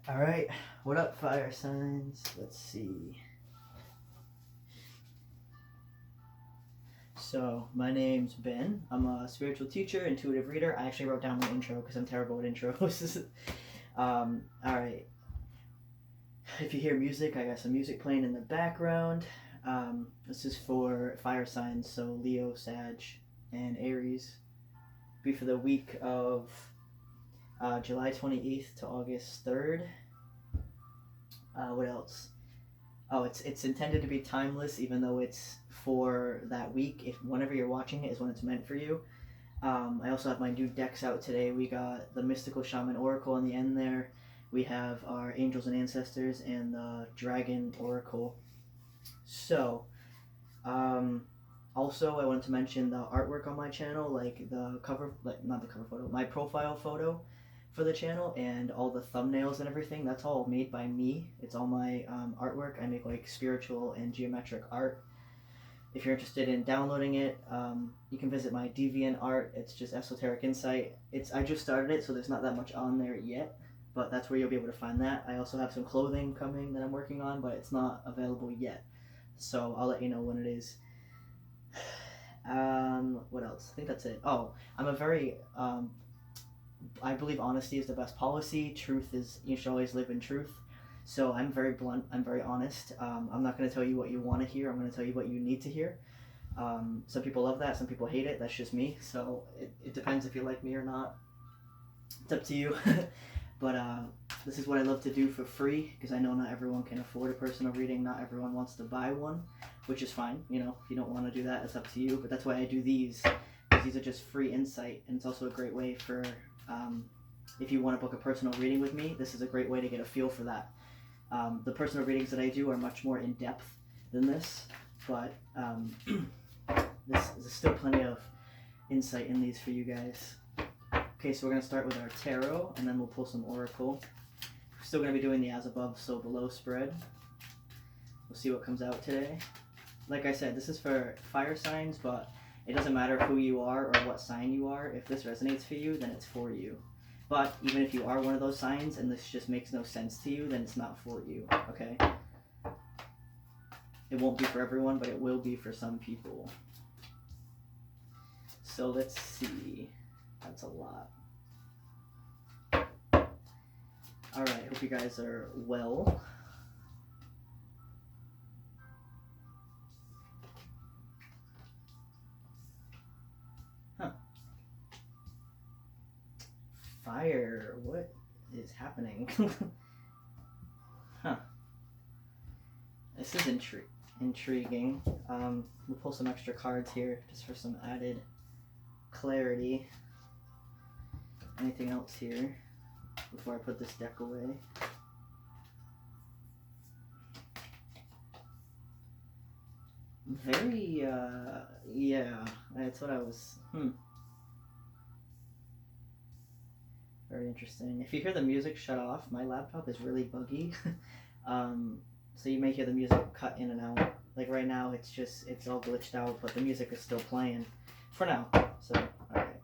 All right, what up, fire signs? Let's see. So, my name's Ben. I'm a spiritual teacher, intuitive reader. I actually wrote down my intro because I'm terrible at intros. All right. If you hear music, I got some music playing in the background. This is for fire signs, so Leo, Sag, and Aries. Be for the week of July 28th to August 3rd. What else? Oh, it's intended to be timeless, even though it's for that week. If whenever you're watching it is when it's meant for you. I also have my new decks out today. We got the Mystical Shaman Oracle on the end there. We have our Angels and Ancestors and the Dragon Oracle. So, also I wanted to mention the artwork on my channel, like the cover, like not the cover photo, my profile photo for the channel and all the thumbnails and everything. That's all made by me. It's all my artwork. I make like spiritual and geometric art. If you're interested in downloading it, you can visit my DeviantArt. It's just Esoteric Insight. I just started it, so there's not that much on there yet, but that's where you'll be able to find that. I also have some clothing coming that I'm working on, but it's not available yet, so I'll let you know when it is. What else? I think that's it. Oh, I'm a very I believe honesty is the best policy. Truth is, you should always live in truth. So I'm very blunt. I'm very honest. I'm not going to tell you what you want to hear. I'm going to tell you what you need to hear. Some people love that. Some people hate it. That's just me. So it depends if you like me or not. It's up to you. But this is what I love to do for free because I know not everyone can afford a personal reading. Not everyone wants to buy one, which is fine. You know, if you don't want to do that, it's up to you. But that's why I do these, because these are just free insight, and it's also a great way for if you want to book a personal reading with me. This is a great way to get a feel for that. The personal readings that I do are much more in depth than this, but there's still plenty of insight in these for you guys. Okay, so we're going to start with our tarot, and then we'll pull some oracle. We're still going to be doing the as above, so below spread. We'll see what comes out today. Like I said, this is for fire signs, but it doesn't matter who you are or what sign you are. If this resonates for you, then it's for you. But even if you are one of those signs and this just makes no sense to you, then it's not for you, okay? It won't be for everyone, but it will be for some people. So let's see. That's a lot. Alright, hope you guys are well. Huh. Fire. What is happening? Huh. This is intriguing. We'll pull some extra cards here just for some added clarity. Anything else here before I put this deck away? Very, yeah, that's what I was, Very interesting. If you hear the music shut off, my laptop is really buggy. So you may hear the music cut in and out. Like right now, it's all glitched out, but the music is still playing for now. So, alright.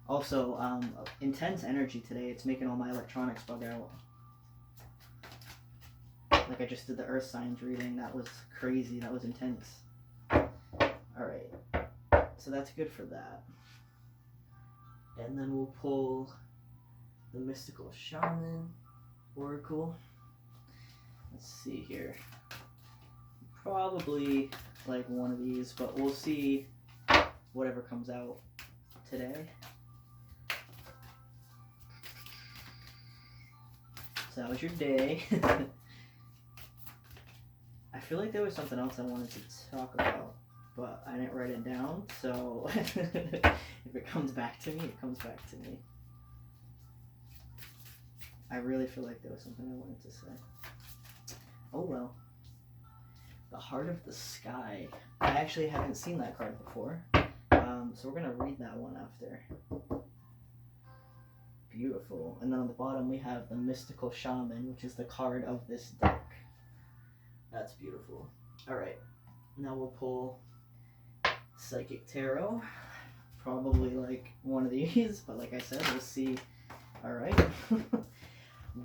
Also, intense energy today. It's making all my electronics bug out. Like I just did the earth signs reading. That was crazy. That was intense. Alright. So that's good for that. And then we'll pull the Mystical Shaman Oracle. Let's see here. Probably like one of these, but we'll see whatever comes out today. So that was your day. I feel like there was something else I wanted to talk about, but I didn't write it down, so if it comes back to me, it comes back to me. I really feel like there was something I wanted to say. Oh well. The Heart of the Sky. I actually haven't seen that card before, so we're going to read that one after. Beautiful. And then on the bottom we have the Mystical Shaman, which is the card of this deck. That's beautiful. Alright, now we'll pull Psychic Tarot. Probably like one of these, but like I said, we'll see. Alright.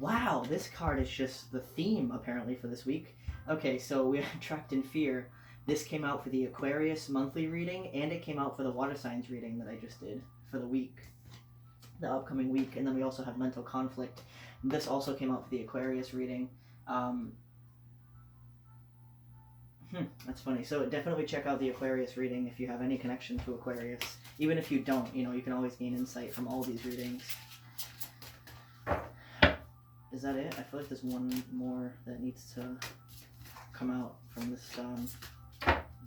Wow, this card is just the theme apparently for this week. Okay, so we have Trapped in Fear. This came out for the Aquarius monthly reading, and it came out for the water signs reading that I just did for the week, the upcoming week. And then we also have Mental Conflict. This also came out for the Aquarius reading. That's funny. So definitely check out the Aquarius reading if you have any connection to Aquarius. Even if you don't, you can always gain insight from all these readings. Is that it? I feel like there's one more that needs to come out from this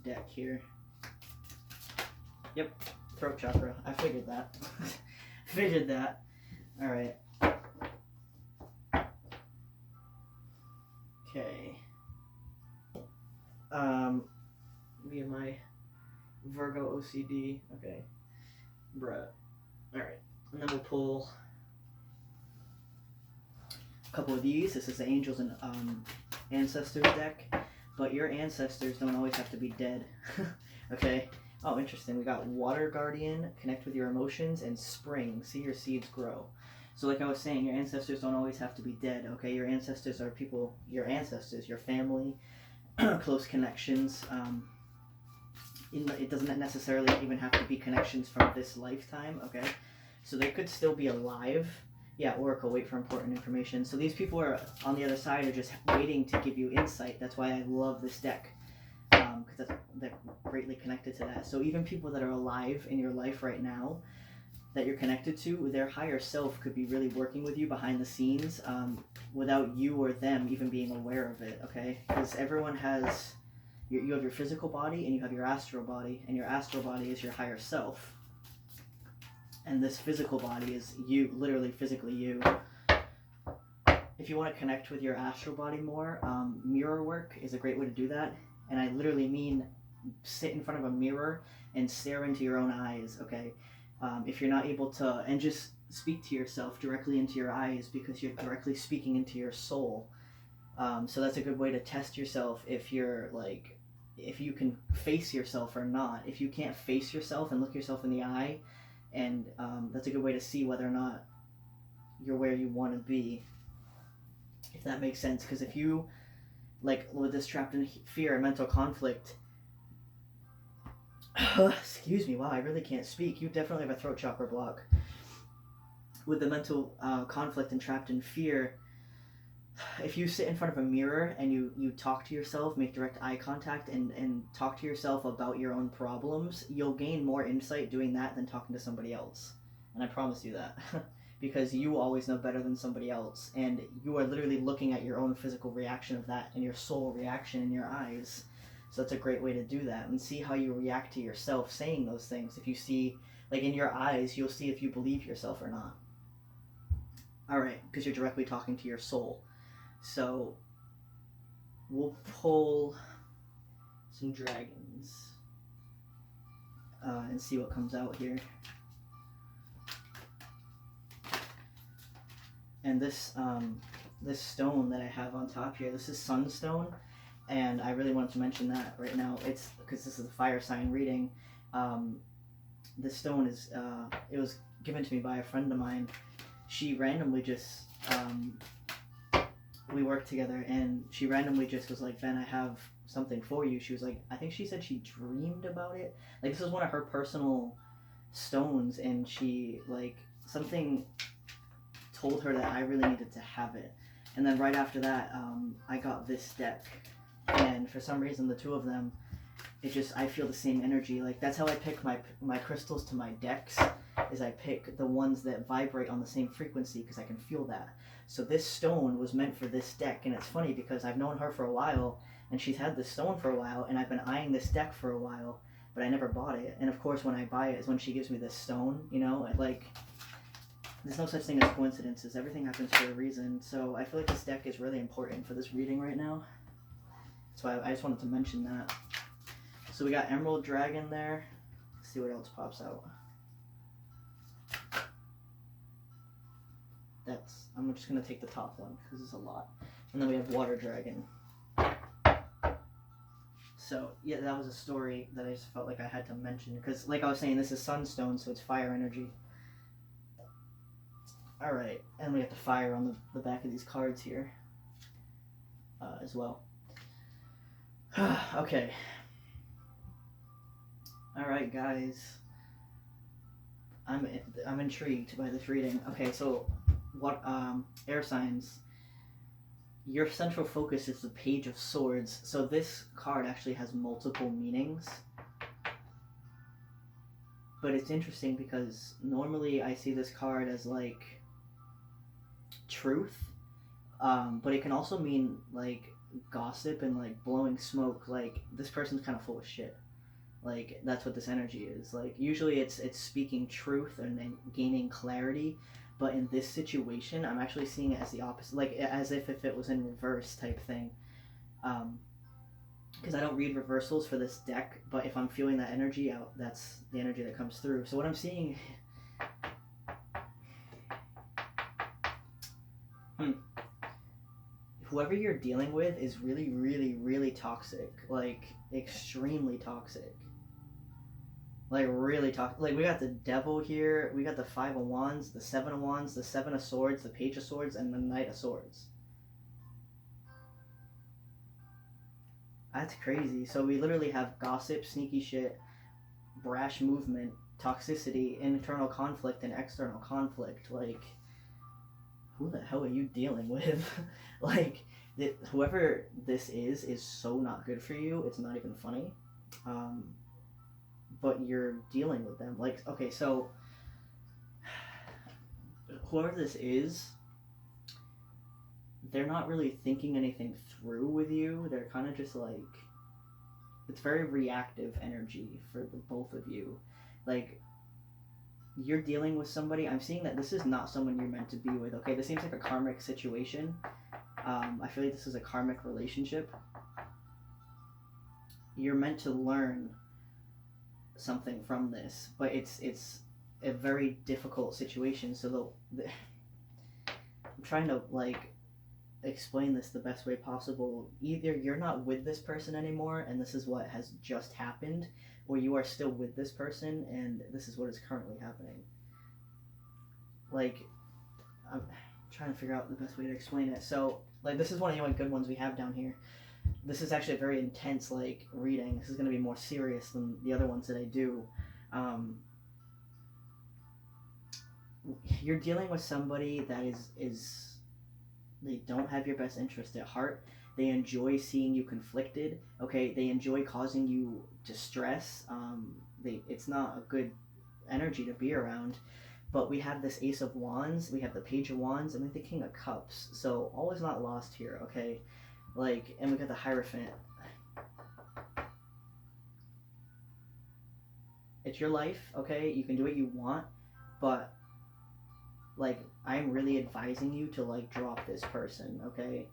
deck here. Yep, throat chakra. I figured that. Figured that. All right. Okay. Me and my Virgo OCD. Okay. Bruh. All right. And then we'll pull a couple of these. This is the Angels and Ancestors deck. But your ancestors don't always have to be dead. Okay. Oh, interesting. We got Water Guardian, Connect with Your Emotions, and Spring, See Your Seeds Grow. So like I was saying, your ancestors don't always have to be dead, okay? Your ancestors are people, your ancestors, your family, close connections. It doesn't necessarily even have to be connections from this lifetime, okay? So they could still be alive. Yeah, Oracle, wait for important information. So these people are on the other side are just waiting to give you insight. That's why I love this deck, because they're greatly connected to that. So even people that are alive in your life right now that you're connected to, their higher self could be really working with you behind the scenes without you or them even being aware of it, okay? Because everyone has, you have your physical body and you have your astral body, and your astral body is your higher self. And this physical body is you, literally physically you. If you want to connect with your astral body more, mirror work is a great way to do that. And I literally mean sit in front of a mirror and stare into your own eyes, okay? If you're not able to, and just speak to yourself directly into your eyes, because you're directly speaking into your soul. So that's a good way to test yourself if you can face yourself or not. If you can't face yourself and look yourself in the eye, and that's a good way to see whether or not you're where you want to be, if that makes sense. Because if you, like with this Trapped in Fear and Mental Conflict, excuse me, wow, I really can't speak. You definitely have a throat chakra block. With the Mental Conflict and Trapped in Fear, if you sit in front of a mirror and you talk to yourself, make direct eye contact, and talk to yourself about your own problems, you'll gain more insight doing that than talking to somebody else. And I promise you that. Because you always know better than somebody else, and you are literally looking at your own physical reaction of that and your soul reaction in your eyes. So that's a great way to do that, and see how you react to yourself saying those things. If you see, like in your eyes, you'll see if you believe yourself or not. Alright, because you're directly talking to your soul. So we'll pull some dragons and see what comes out here. And this this stone that I have on top here, this is Sunstone, and I really wanted to mention that right now. It's because this is a fire sign reading. This stone is it was given to me by a friend of mine. She randomly just we worked together, and she randomly just was like, Ben, I have something for you. She was like, I think she said she dreamed about it. Like, this was one of her personal stones, and she, like, something told her that I really needed to have it. And then right after that, I got this deck, and for some reason, the two of them, it just, I feel the same energy. Like, that's how I pick my crystals to my decks, is I pick the ones that vibrate on the same frequency, because I can feel that. So this stone was meant for this deck, and it's funny because I've known her for a while, and she's had this stone for a while, and I've been eyeing this deck for a while, but I never bought it. And of course, when I buy it is when she gives me this stone, like, there's no such thing as coincidences. Everything happens for a reason. So I feel like this deck is really important for this reading right now. So I just wanted to mention that. So we got Emerald Dragon there. Let's see what else pops out. I'm just going to take the top one because it's a lot. And then we have Water Dragon. So, yeah, that was a story that I just felt like I had to mention. Because, like I was saying, this is Sunstone, so it's fire energy. All right, and we have the fire on the back of these cards here as well. Okay. All right, guys. I'm intrigued by this reading. Okay, so what air signs? Your central focus is the Page of Swords. So this card actually has multiple meanings. But it's interesting because normally I see this card as like truth, but it can also mean like gossip and like blowing smoke. Like this person's kind of full of shit. Like that's what this energy is. Like usually it's speaking truth and then gaining clarity, but in this situation I'm actually seeing it as the opposite, like as if it was in reverse type thing. Because I don't read reversals for this deck, but if I'm feeling that energy out, that's the energy that comes through. So what I'm seeing, whoever you're dealing with is really, really, really toxic, like extremely toxic. Like really toxic. Like we got the Devil here, we got the Five of Wands, the Seven of Wands, the Seven of Swords, the Page of Swords, and the Knight of Swords. That's crazy. So we literally have gossip, sneaky shit, brash movement, toxicity, internal conflict, and external conflict. Like, who the hell are you dealing with? Like, whoever this is so not good for you. It's not even funny. But you're dealing with them. Like, okay, so whoever this is, they're not really thinking anything through with you. They're kind of just like, it's very reactive energy for the both of you. Like, you're dealing with somebody. I'm seeing that this is not someone you're meant to be with. Okay, this seems like a karmic situation. I feel like this is a karmic relationship. You're meant to learn something from this, but it's a very difficult situation. So I'm trying to like explain this the best way possible. Either you're not with this person anymore and this is what has just happened, or you are still with this person and this is what is currently happening. Like, I'm trying to figure out the best way to explain it. So like, this is one of the only good ones we have down here. This is actually a very intense like reading. This is going to be more serious than the other ones that I do. You're dealing with somebody that is they don't have your best interest at heart. They enjoy seeing you conflicted. Okay, they enjoy causing you distress. It's not a good energy to be around. But we have this Ace of Wands, we have the Page of Wands, and we have the King of Cups. So all is not lost here. Okay, like, and we got the Hierophant. It's your life. Okay, you can do what you want, but like, I'm really advising you to like drop this person, okay?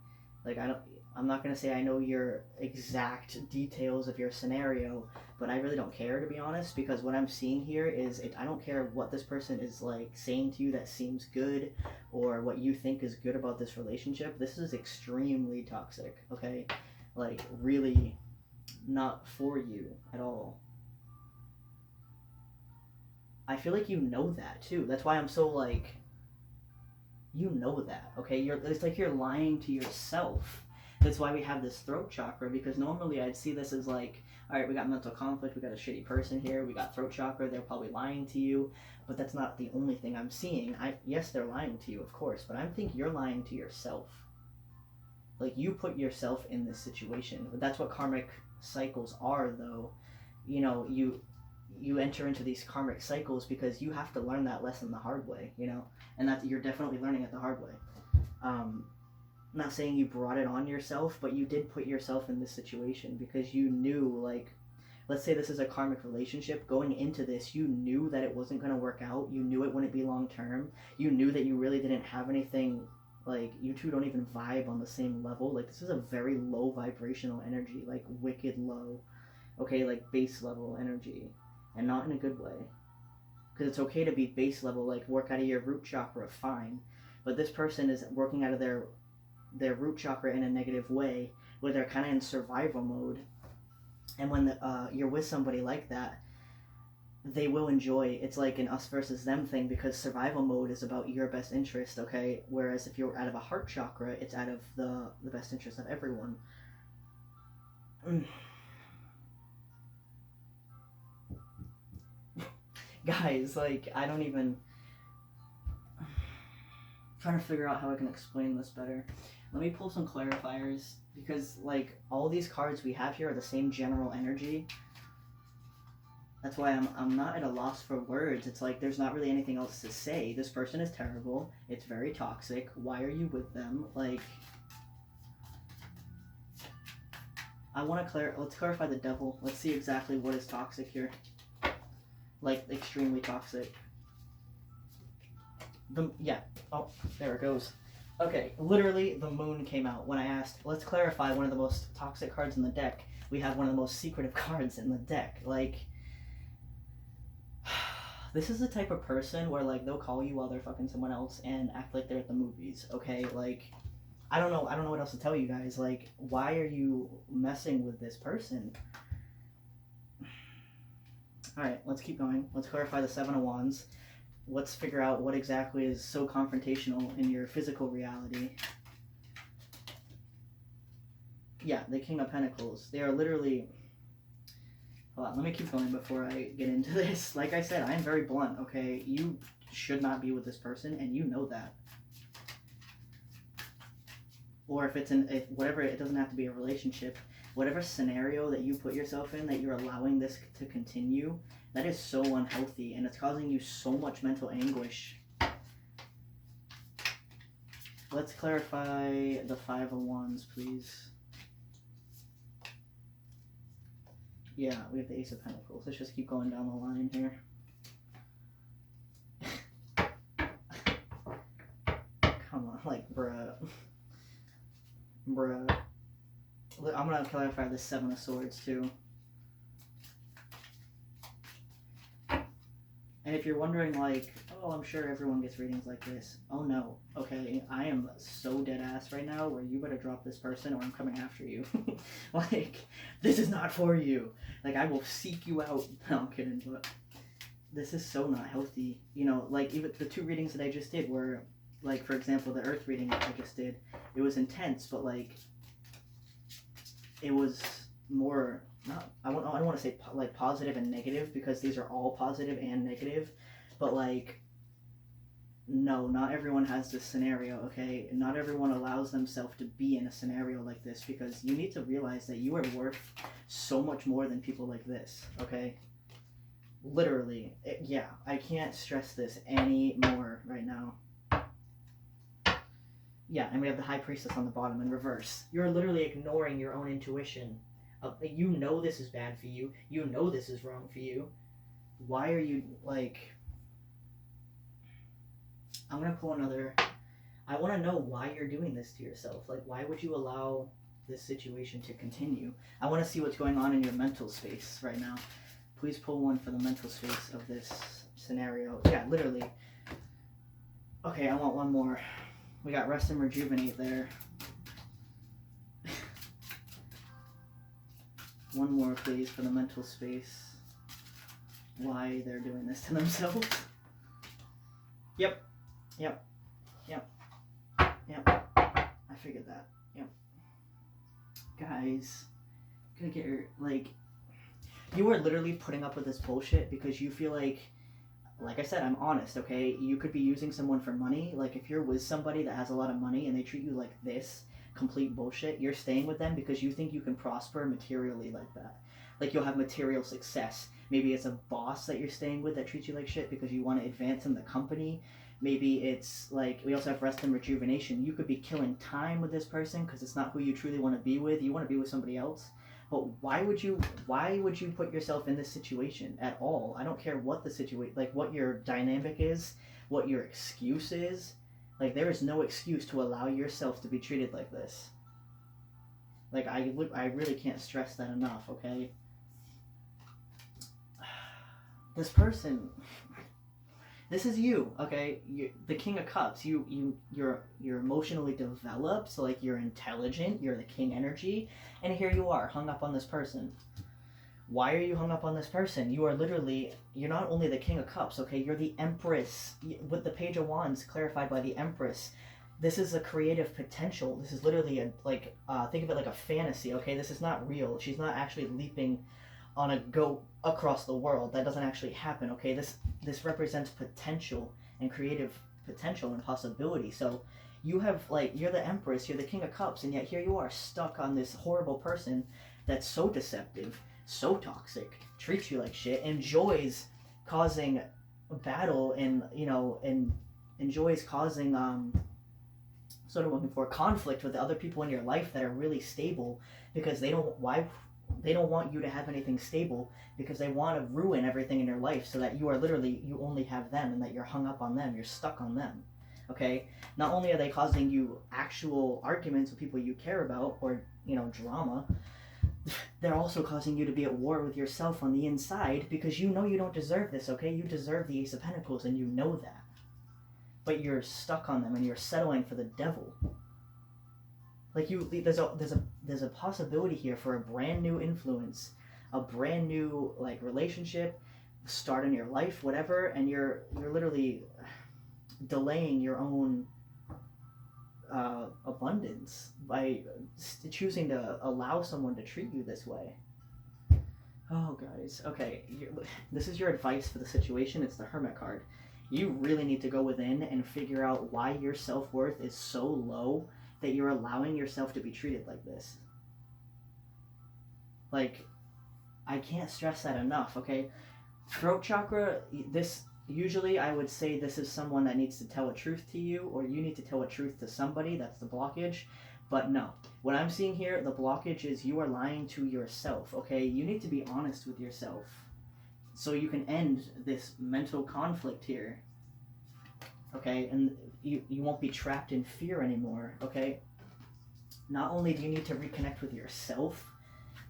Like, I'm not gonna say I know your exact details of your scenario, but I really don't care, to be honest, because what I'm seeing here is I don't care what this person is like saying to you that seems good, or what you think is good about this relationship. This is extremely toxic, okay? Like, really not for you at all. I feel like you know that too. That's why I'm so like, you know that, okay? It's like you're lying to yourself. That's why we have this throat chakra, because normally I'd see this as like, all right, we got mental conflict, we got a shitty person here, we got throat chakra, they're probably lying to you, but that's not the only thing I'm seeing. Yes, they're lying to you, of course, but I think you're lying to yourself. Like, you put yourself in this situation. That's what karmic cycles are, though. You know, you enter into these karmic cycles because you have to learn that lesson the hard way, you know, and that you're definitely learning it the hard way. I'm not saying you brought it on yourself, but you did put yourself in this situation because you knew, like, let's say this is a karmic relationship. Going into this, you knew that it wasn't going to work out. You knew it wouldn't be long term. You knew that you really didn't have anything, like, you two don't even vibe on the same level. Like, this is a very low vibrational energy, like wicked low, okay, like base level energy. And not in a good way. Because it's okay to be base level, like work out of your root chakra, fine. But this person is working out of their root chakra in a negative way, where they're kind of in survival mode. And when you're with somebody like that, they will enjoy. It's like an us versus them thing, because survival mode is about your best interest, okay? Whereas if you're out of a heart chakra, it's out of the best interest of everyone. Guys, like, I don't even... I'm trying to figure out how I can explain this better. Let me pull some clarifiers, because, like, all these cards we have here are the same general energy. That's why I'm not at a loss for words. It's like there's not really anything else to say. This person is terrible. It's very toxic. Why are you with them? Like, I want to let's clarify the devil. Let's see exactly what is toxic here. Like, extremely toxic. Yeah. Oh, there it goes. Okay, literally the moon came out when I asked, let's clarify one of the most toxic cards in the deck. We have one of the most secretive cards in the deck. Like, this is the type of person where, like, they'll call you while they're fucking someone else and act like they're at the movies, okay? Like, I don't know what else to tell you guys. Like, why are you messing with this person? Alright, let's keep going. Let's clarify the Seven of Wands. Let's figure out what exactly is so confrontational in your physical reality. Yeah, the King of Pentacles. They are literally... Hold on, let me keep going before I get into this. Like I said, I am very blunt, okay? You should not be with this person, and you know that. Or if it's whatever, it doesn't have to be a relationship. Whatever scenario that you put yourself in, that you're allowing this to continue, that is so unhealthy, and it's causing you so much mental anguish. Let's clarify the Five of Wands, please. Yeah, we have the Ace of Pentacles. Let's just keep going down the line here. Come on, like, bruh. Bruh. I'm gonna clarify the Seven of Swords, too. And if you're wondering, like, oh, I'm sure everyone gets readings like this. Oh, no. Okay, I am so dead ass right now where you better drop this person or I'm coming after you. Like, this is not for you. Like, I will seek you out. No, I'm kidding, but this is so not healthy. You know, like, even the two readings that I just did were, like, for example, the Earth reading that I just did. It was intense, but, like, it was more... I don't want to say like positive and negative, because these are all positive and negative, but like, no, not everyone has this scenario, okay? Not everyone allows themselves to be in a scenario like this, because you need to realize that you are worth so much more than people like this, okay? Literally, yeah, I can't stress this any more right now. Yeah, and we have the High Priestess on the bottom in reverse. You're literally ignoring your own intuition. You know this is bad for you. You know this is wrong for you. Why are you, like... I'm going to pull another... I want to know why you're doing this to yourself. Like, why would you allow this situation to continue? I want to see what's going on in your mental space right now. Please pull one for the mental space of this scenario. Yeah, literally. Okay, I want one more. We got Rest and Rejuvenate there. One more, please, for the mental space. Why they're doing this to themselves. Yep. Yep. Yep. Yep. I figured that. Yep. Guys, gotta get your, like, you are literally putting up with this bullshit because you feel like I said, I'm honest, okay? You could be using someone for money. Like, if you're with somebody that has a lot of money and they treat you like this, complete bullshit, you're staying with them because you think you can prosper materially like that. Like, you'll have material success. Maybe it's a boss that you're staying with that treats you like shit because you want to advance in the company. Maybe it's, like, we also have Rest and Rejuvenation. You could be killing time with this person because it's not who you truly want to be with. You want to be with somebody else. But why would you put yourself in this situation at all? I don't care what the situation, like, what your dynamic is, what your excuse is. Like, there is no excuse to allow yourself to be treated like this. Like, I really can't stress that enough, okay? This person, this is you, okay? The King of Cups. You're emotionally developed, so, like, you're intelligent. You're the King energy, and here you are, hung up on this person. Why are you hung up on this person? You are literally, you're not only the King of Cups, okay? You're the Empress. With the Page of Wands clarified by the Empress, this is a creative potential. This is literally a, like, think of it like a fantasy, okay? This is not real. She's not actually leaping on a goat across the world. That doesn't actually happen, okay? This represents potential and creative potential and possibility. So you have, like, you're the Empress, you're the King of Cups, and yet here you are stuck on this horrible person that's so deceptive, so toxic, treats you like shit, enjoys causing battle, and and enjoys causing sort of looking for conflict with the other people in your life that are really stable, because they don't want you to have anything stable, because they want to ruin everything in your life so that you are literally, you only have them, and that you're hung up on them, you're stuck on them. Okay, not only are they causing you actual arguments with people you care about, or drama, they're also causing you to be at war with yourself on the inside, because you know you don't deserve this, okay? You deserve the Ace of Pentacles, and you know that. But you're stuck on them, and you're settling for the devil. Like, there's a possibility here for a brand new influence, a brand new, like, relationship, start in your life, whatever, and you're literally delaying your own abundance by choosing to allow someone to treat you this way. Oh, guys. Okay, this is your advice for the situation. It's the Hermit card. You really need to go within and figure out why your self-worth is so low that you're allowing yourself to be treated like this. Like, I can't stress that enough, okay? Throat chakra, usually I would say this is someone that needs to tell a truth to you, or you need to tell a truth to somebody. That's the blockage. But no, what I'm seeing here, the blockage is you are lying to yourself, okay? You need to be honest with yourself so you can end this mental conflict here, okay? And you won't be trapped in fear anymore, okay? Not only do you need to reconnect with yourself,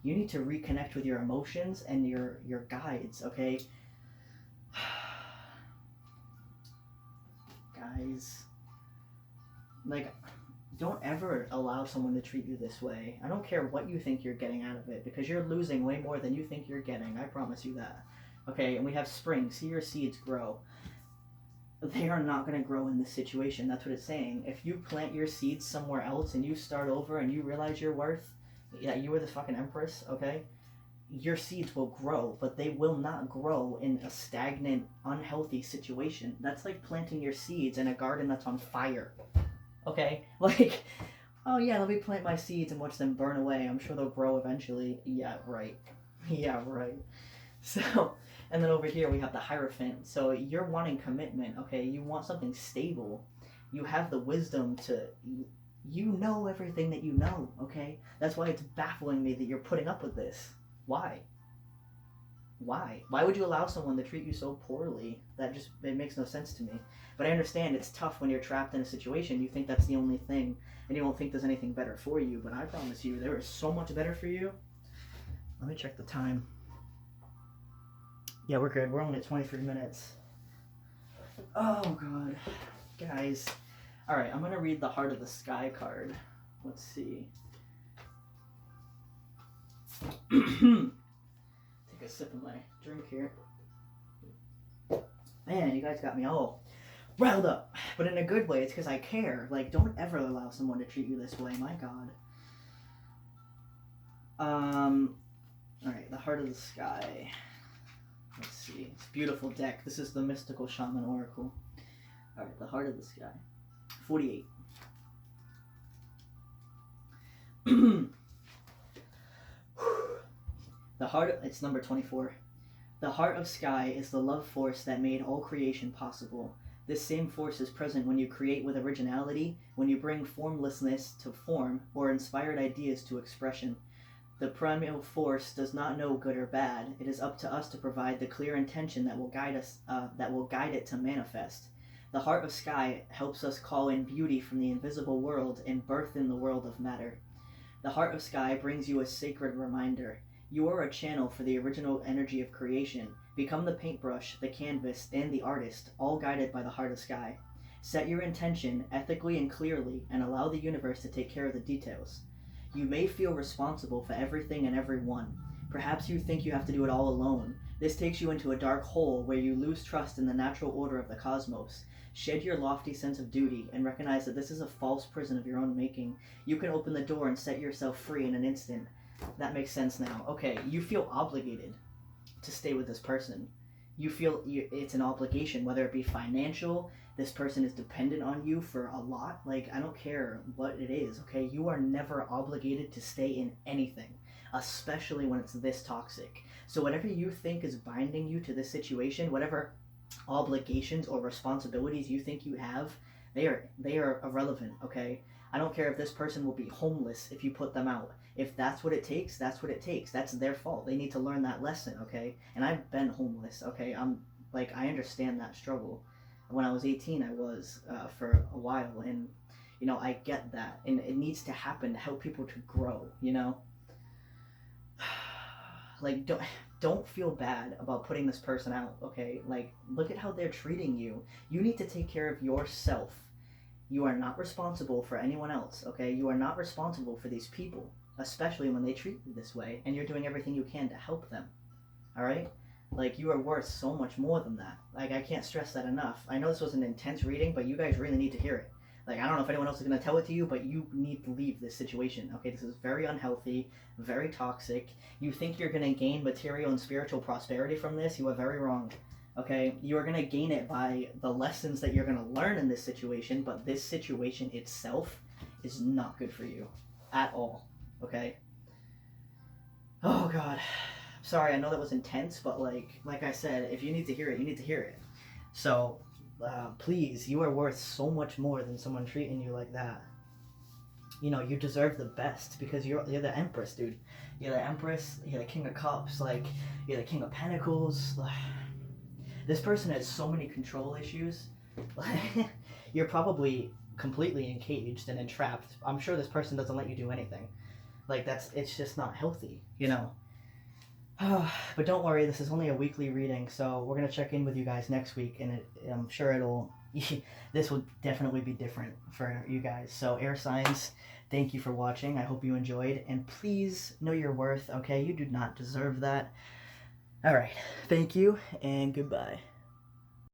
you need to reconnect with your emotions and your guides, okay? Guys, like, don't ever allow someone to treat you this way. I don't care what you think you're getting out of it, because you're losing way more than you think you're getting. I promise you that. Okay, and we have spring. See your seeds grow. They are not going to grow in this situation. That's what it's saying. If you plant your seeds somewhere else and you start over and you realize your worth, that you were this fucking Empress, okay? Your seeds will grow, but they will not grow in a stagnant, unhealthy situation. That's like planting your seeds in a garden that's on fire. Okay? Like, oh yeah, let me plant my seeds and watch them burn away. I'm sure they'll grow eventually. Yeah, right. Yeah, right. So, and then over here we have the Hierophant. So you're wanting commitment, okay? You want something stable. You have the wisdom to... You know everything that you know, okay? That's why it's baffling me that you're putting up with this. Why? Why? Why would you allow someone to treat you so poorly? It makes no sense to me. But I understand it's tough when you're trapped in a situation. You think that's the only thing, and you don't think there's anything better for you. But I promise you, there is so much better for you. Let me check the time. Yeah, we're good. We're only at 23 minutes. Oh, God. Guys. Alright, I'm going to read the Heart of the Sky card. Let's see. Take a sip of my drink here. Man, you guys got me all riled up. But in a good way. It's because I care. Like, don't ever allow someone to treat you this way. My God. Alright, the Heart of the Sky. Let's see. It's a beautiful deck. This is the Mystical Shaman Oracle. Alright, the Heart of the Sky. 48. It's number 24. The heart of sky is the love force that made all creation possible. This same force is present when you create with originality, when you bring formlessness to form, or inspired ideas to expression. The primal force does not know good or bad. It is up to us to provide the clear intention that will guide it to manifest. The heart of sky helps us call in beauty from the invisible world and birth in the world of matter. The heart of sky brings you a sacred reminder. You are a channel for the original energy of creation. Become the paintbrush, the canvas, and the artist, all guided by the heart of sky. Set your intention ethically and clearly, and allow the universe to take care of the details. You may feel responsible for everything and everyone, Perhaps you think you have to do it all alone. This takes you into a dark hole where you lose trust in the natural order of the cosmos. Shed your lofty sense of duty and recognize that this is a false prison of your own making. You can open the door and set yourself free in an instant. That makes sense now. Okay, you feel obligated to stay with this person. You feel it's an obligation, whether it be financial, this person is dependent on you for a lot. Like, I don't care what it is, okay? You are never obligated to stay in anything, especially when it's this toxic. So whatever you think is binding you to this situation, whatever obligations or responsibilities you think you have, they are irrelevant, okay? I don't care if this person will be homeless if you put them out. If that's what it takes, that's what it takes. That's their fault. They need to learn that lesson, okay? And I've been homeless, okay? I understand that struggle. When I was 18, I was for a while, and I get that, and it needs to happen to help people to grow. Like, don't feel bad about putting this person out, okay? Like, look at how they're treating you. You need to take care of yourself. You are not responsible for anyone else, okay? You are not responsible for these people, especially when they treat you this way, and you're doing everything you can to help them, all right? Like, you are worth so much more than that. Like, I can't stress that enough. I know this was an intense reading, but you guys really need to hear it. Like, I don't know if anyone else is going to tell it to you, but you need to leave this situation, okay? This is very unhealthy, very toxic. You think you're going to gain material and spiritual prosperity from this? You are very wrong, okay? You are going to gain it by the lessons that you're going to learn in this situation, but this situation itself is not good for you at all, okay? Oh, God. Sorry, I know that was intense, but like I said, if you need to hear it, you need to hear it. So, please, you are worth so much more than someone treating you like that. You deserve the best because you're the Empress, dude. You're the Empress, you're the King of Cups, you're the King of Pentacles. This person has so many control issues. You're probably completely encaged and entrapped. I'm sure this person doesn't let you do anything. It's just not healthy, But don't worry, this is only a weekly reading, so we're going to check in with you guys next week, and I'm sure this will definitely be different for you guys. So, air signs, thank you for watching. I hope you enjoyed, and please know your worth, okay? You do not deserve that. All right, thank you, and goodbye.